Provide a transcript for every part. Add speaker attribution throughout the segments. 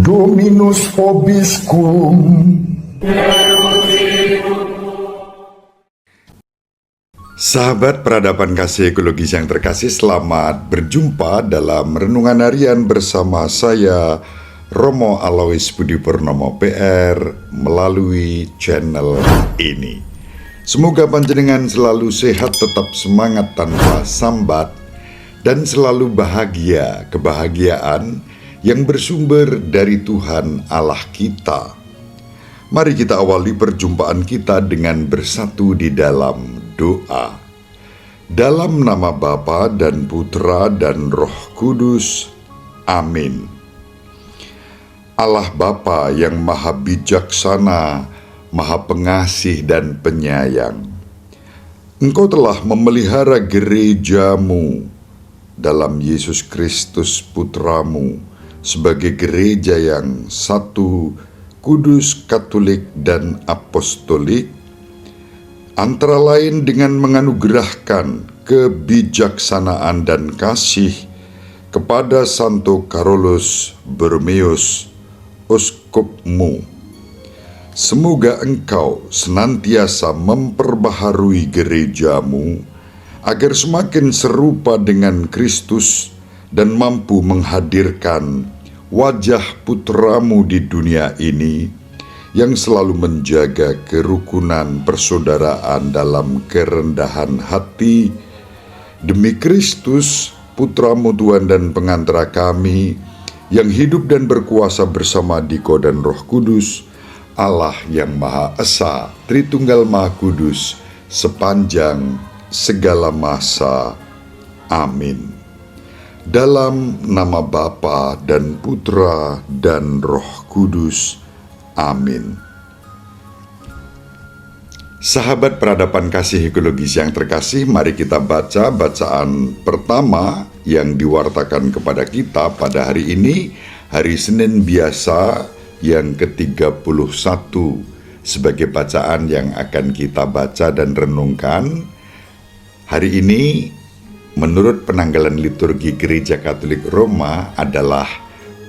Speaker 1: Dominus vobiscum.
Speaker 2: Sahabat peradaban kasih ekologis yang terkasih, selamat berjumpa dalam Renungan Harian bersama saya, Romo Alois Budi Purnomo PR, melalui channel ini. Semoga panjenengan selalu sehat, tetap semangat tanpa sambat, dan selalu bahagia, kebahagiaan yang bersumber dari Tuhan Allah kita. Mari kita awali perjumpaan kita dengan bersatu di dalam doa. Dalam nama Bapa dan Putra dan Roh Kudus. Amin. Allah Bapa yang maha bijaksana, maha pengasih dan penyayang, Engkau telah memelihara gerejamu dalam Yesus Kristus Putramu sebagai gereja yang satu, kudus, katolik, dan apostolik, antara lain dengan menganugerahkan kebijaksanaan dan kasih kepada Santo Carolus Borromeus, Uskupmu. Semoga Engkau senantiasa memperbaharui gerejamu agar semakin serupa dengan Kristus dan mampu menghadirkan wajah putramu di dunia ini yang selalu menjaga kerukunan persaudaraan dalam kerendahan hati. Demi Kristus, putramu Tuhan dan pengantara kami, yang hidup dan berkuasa bersama Diko dan Roh Kudus, Allah yang Maha Esa, Tritunggal Maha Kudus, sepanjang segala masa. Amin. Dalam nama Bapa dan Putra dan Roh Kudus. Amin. Sahabat peradaban kasih ekologis yang terkasih, mari kita baca bacaan pertama yang diwartakan kepada kita pada hari ini, hari Senin biasa yang ke-31, sebagai bacaan yang akan kita baca dan renungkan. Hari ini menurut penanggalan liturgi Gereja Katolik Roma adalah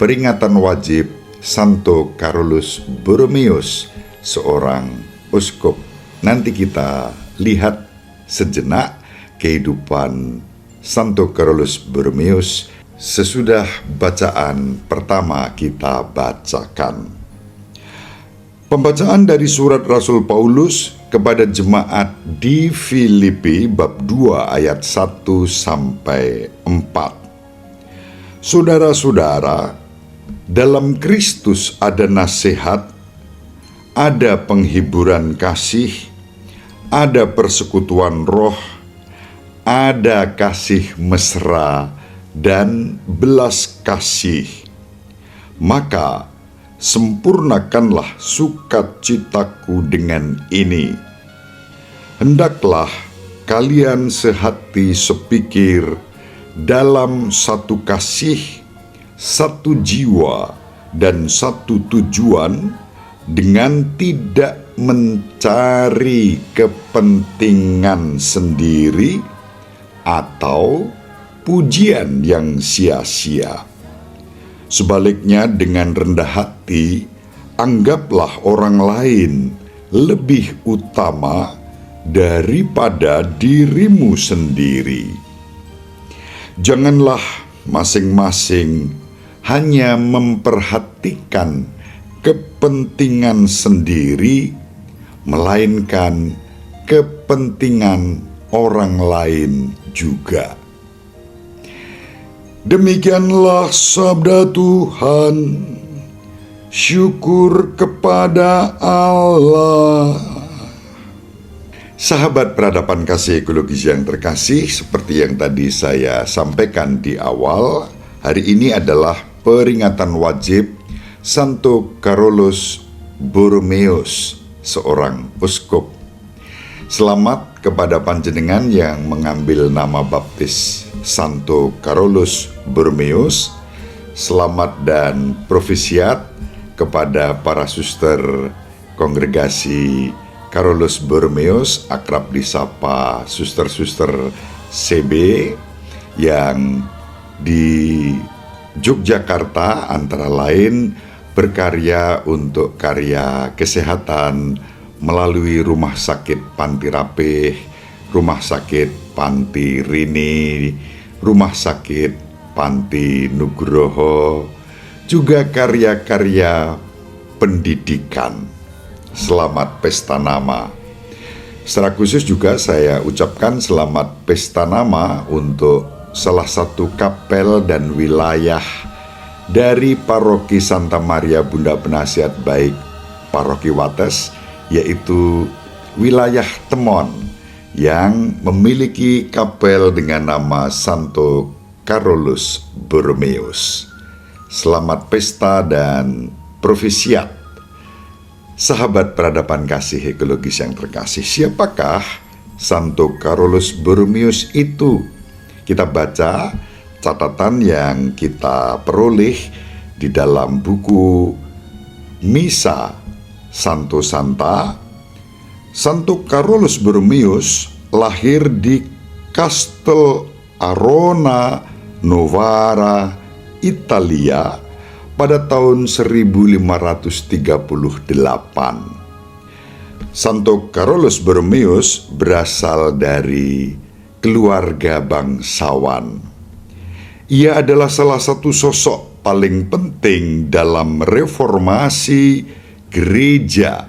Speaker 2: peringatan wajib Santo Carolus Borromeus, seorang uskup. Nanti kita lihat sejenak kehidupan Santo Carolus Borromeus sesudah bacaan pertama kita bacakan. Pembacaan dari surat Rasul Paulus kepada jemaat di Filipi bab 2 ayat 1 sampai 4. Saudara-saudara, dalam Kristus ada nasihat, ada penghiburan kasih, ada persekutuan roh, ada kasih mesra dan belas kasih. Maka sempurnakanlah sukacitaku dengan ini. Hendaklah kalian sehati sepikir dalam satu kasih, satu jiwa, dan satu tujuan, dengan tidak mencari kepentingan sendiri atau pujian yang sia-sia. Sebaliknya, dengan rendah hati, anggaplah orang lain lebih utama daripada dirimu sendiri. Janganlah masing-masing hanya memperhatikan kepentingan sendiri, melainkan kepentingan orang lain juga. Demikianlah sabda Tuhan. Syukur kepada Allah. Sahabat peradaban kasih ekologis yang terkasih, seperti yang tadi saya sampaikan di awal, hari ini adalah peringatan wajib Santo Carolus Borromeus, seorang uskup. Selamat kepada panjenengan yang mengambil nama baptis Santo Carolus Borromeus. Selamat dan profisiat kepada para suster kongregasi Carolus Borromeus, akrab disapa suster-suster CB, yang di Yogyakarta antara lain berkarya untuk karya kesehatan melalui Rumah Sakit Panti Rapih, Rumah Sakit Panti Rini, Rumah Sakit Panti Nugroho, juga karya-karya pendidikan. Selamat Pesta Nama. Secara khusus juga saya ucapkan selamat Pesta Nama untuk salah satu kapel dan wilayah dari Paroki Santa Maria Bunda Penasihat Baik Paroki Wates, yaitu wilayah Temon yang memiliki kapel dengan nama Santo Carolus Borromeus. Selamat pesta dan profisiat. Sahabat peradaban kasih ekologis yang terkasih, siapakah Santo Carolus Borromeus itu? Kita baca catatan yang kita peroleh di dalam buku Misa Santo Santa. Santo Carolus Borromeus lahir di Castel Arona, Novara, Italia pada tahun 1538. Santo Carolus Borromeus berasal dari keluarga bangsawan. Ia adalah salah satu sosok paling penting dalam reformasi gereja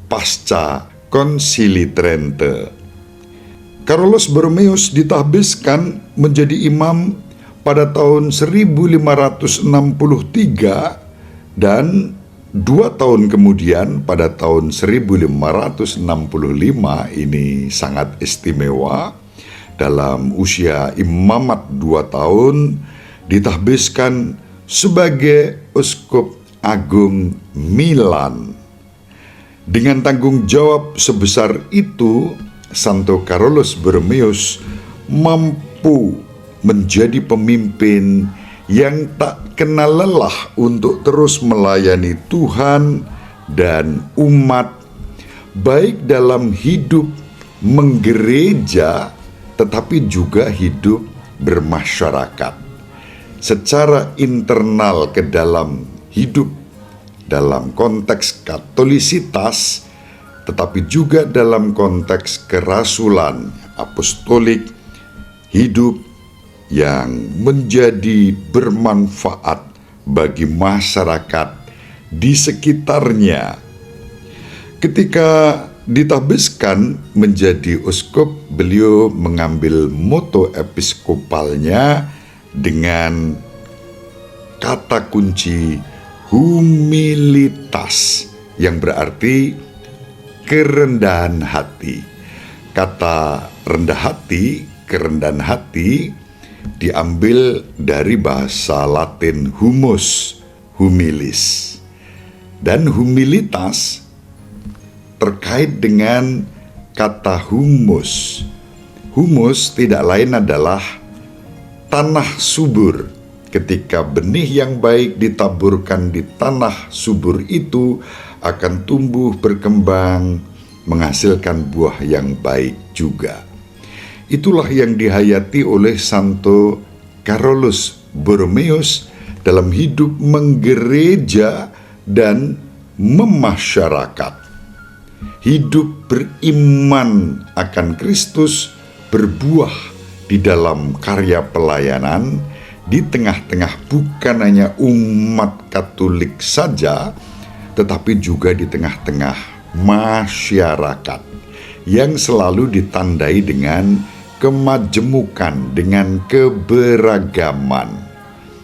Speaker 2: pasca Konsili Trente. Carolus Borromeus ditahbiskan menjadi imam pada tahun 1563 dan 2 tahun kemudian pada tahun 1565, ini sangat istimewa, dalam usia imamat 2 tahun ditahbiskan sebagai Uskup Agung Milan. Dengan tanggung jawab sebesar itu, Santo Carolus Borromeus mampu menjadi pemimpin yang tak kenal lelah untuk terus melayani Tuhan dan umat, baik dalam hidup menggereja tetapi juga hidup bermasyarakat. Secara internal ke dalam hidup dalam konteks katolisitas, tetapi juga dalam konteks kerasulan apostolik, hidup yang menjadi bermanfaat bagi masyarakat di sekitarnya. Ketika ditahbiskan menjadi uskup, beliau mengambil moto episkopalnya dengan kata kunci humilitas, yang berarti kerendahan hati. Kata rendah hati, kerendahan hati diambil dari bahasa Latin humus, humilis. Dan humilitas terkait dengan kata humus. Humus tidak lain adalah tanah subur. Ketika benih yang baik ditaburkan di tanah subur itu akan tumbuh, berkembang, menghasilkan buah yang baik juga. Itulah yang dihayati oleh Santo Carolus Borromeus dalam hidup menggereja dan memasyarakat. Hidup beriman akan Kristus berbuah di dalam karya pelayanan di tengah-tengah bukan hanya umat Katolik saja, tetapi juga di tengah-tengah masyarakat yang selalu ditandai dengan kemajemukan, dengan keberagaman.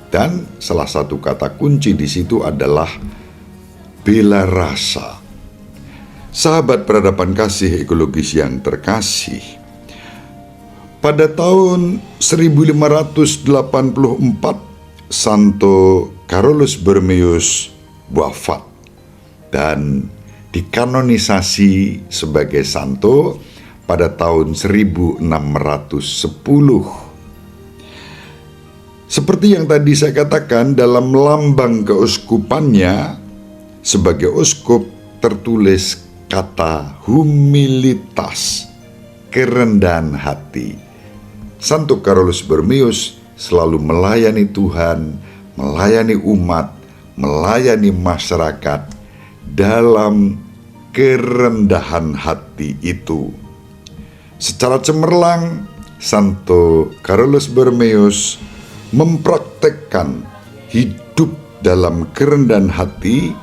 Speaker 2: Dan salah satu kata kunci di situ adalah bela rasa. Sahabat peradaban kasih ekologis yang terkasih, pada tahun 1584 Santo Carolus Borromeus wafat dan dikanonisasi sebagai santo pada tahun 1610. Seperti yang tadi saya katakan, dalam lambang keuskupannya sebagai uskup tertulis kata humilitas, kerendahan hati. Santo Carolus Borromeus selalu melayani Tuhan, melayani umat, melayani masyarakat dalam kerendahan hati itu. Secara cemerlang, Santo Carolus Borromeus mempraktekkan hidup dalam kerendahan hati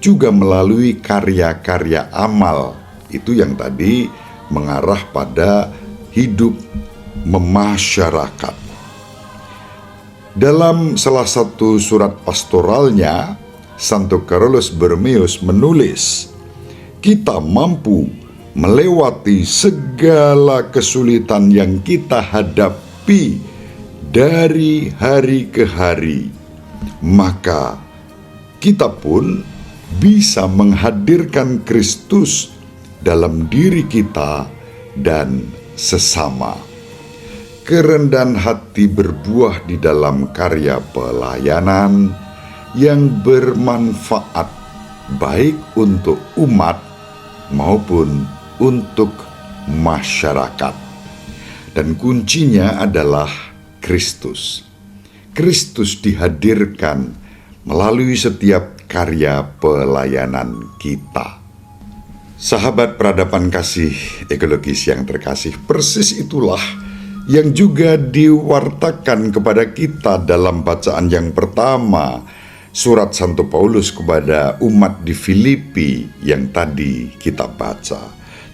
Speaker 2: juga melalui karya-karya amal. Itu yang tadi mengarah pada hidup memasyarakat. Dalam salah satu surat pastoralnya, Santo Carolus Borromeus menulis, "Kita mampu melewati segala kesulitan yang kita hadapi dari hari ke hari, maka kita pun bisa menghadirkan Kristus dalam diri kita dan sesama." Kerendahan hati berbuah di dalam karya pelayanan yang bermanfaat baik untuk umat maupun untuk masyarakat. Dan kuncinya adalah Kristus. Kristus dihadirkan melalui setiap karya pelayanan kita. Sahabat peradaban kasih ekologis yang terkasih, persis itulah yang juga diwartakan kepada kita dalam bacaan yang pertama, surat Santo Paulus kepada umat di Filipi yang tadi kita baca.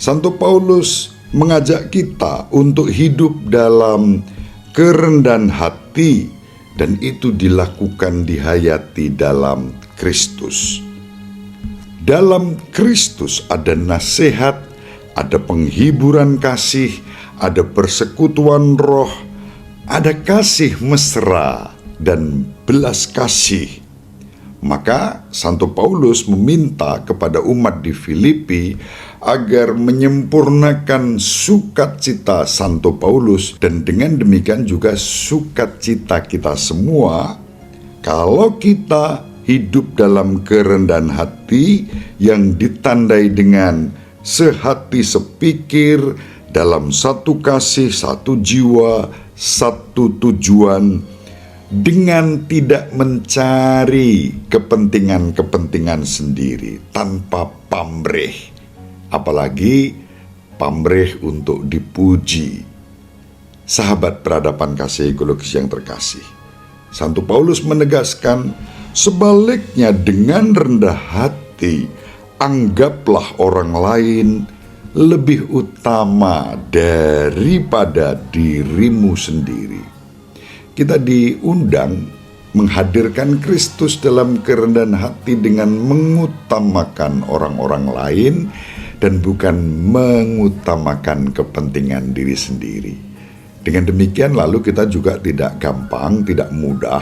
Speaker 2: Santo Paulus mengajak kita untuk hidup dalam kerendahan hati, dan itu dilakukan dihayati dalam Kristus. Dalam Kristus ada nasihat, ada penghiburan kasih, ada persekutuan roh, ada kasih mesra dan belas kasih. Maka Santo Paulus meminta kepada umat di Filipi agar menyempurnakan sukacita Santo Paulus, dan dengan demikian juga sukacita kita semua kalau kita hidup dalam kerendahan hati yang ditandai dengan sehati sepikir, dalam satu kasih, satu jiwa, satu tujuan, dengan tidak mencari kepentingan-kepentingan sendiri, tanpa pamrih, apalagi pamrih untuk dipuji. Sahabat peradaban kasih ekologis yang terkasih, Santo Paulus menegaskan, sebaliknya dengan rendah hati, anggaplah orang lain lebih utama daripada dirimu sendiri. Kita diundang menghadirkan Kristus dalam kerendahan hati dengan mengutamakan orang-orang lain dan bukan mengutamakan kepentingan diri sendiri. Dengan demikian lalu kita juga tidak gampang, tidak mudah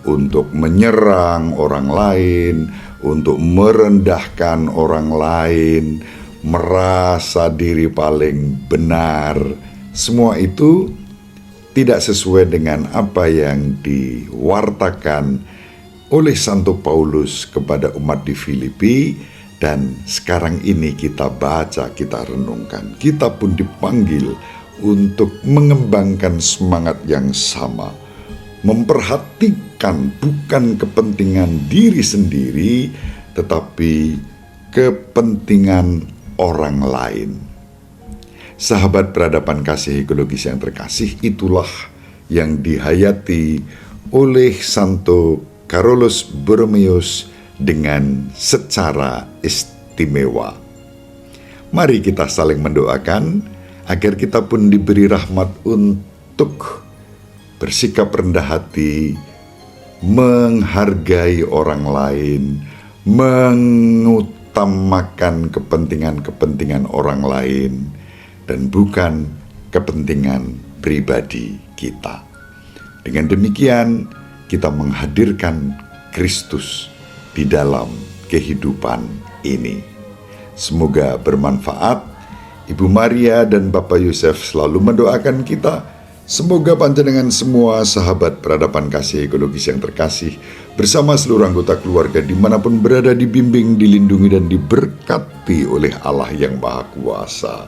Speaker 2: untuk menyerang orang lain, untuk merendahkan orang lain, merasa diri paling benar. Semua itu tidak sesuai dengan apa yang diwartakan oleh Santo Paulus kepada umat di Filipi, dan sekarang ini kita baca, kita renungkan. Kita pun dipanggil untuk mengembangkan semangat yang sama, memperhatikan bukan kepentingan diri sendiri, tetapi kepentingan orang lain. Sahabat peradaban kasih ekologis yang terkasih, itulah yang dihayati oleh Santo Carolus Borromeus dengan secara istimewa. Mari kita saling mendoakan agar kita pun diberi rahmat untuk bersikap rendah hati, menghargai orang lain, mengutamakan kepentingan-kepentingan orang lain, dan bukan kepentingan pribadi kita. Dengan demikian, kita menghadirkan Kristus di dalam kehidupan ini. Semoga bermanfaat. Ibu Maria dan Bapak Yosef selalu mendoakan kita. Semoga panjenengan semua sahabat peradaban kasih ekologis yang terkasih, bersama seluruh anggota keluarga dimanapun berada, dibimbing, dilindungi, dan diberkati oleh Allah yang Maha Kuasa,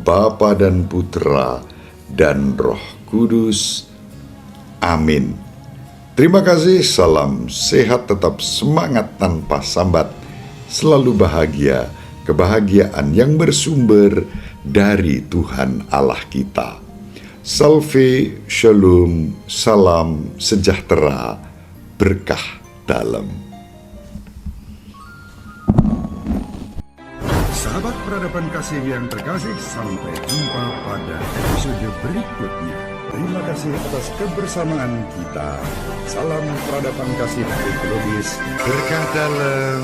Speaker 2: Bapa dan Putra dan Roh Kudus. Amin. Terima kasih, salam sehat, tetap semangat tanpa sambat, selalu bahagia, kebahagiaan yang bersumber dari Tuhan Allah kita. Salve, shalom, salam sejahtera, berkah dalam.
Speaker 3: Sahabat peradaban kasih yang terkasih, sampai jumpa pada episode berikutnya. Terima kasih atas kebersamaan kita. Salam peradaban kasih ekologis.
Speaker 2: Berkah dalam.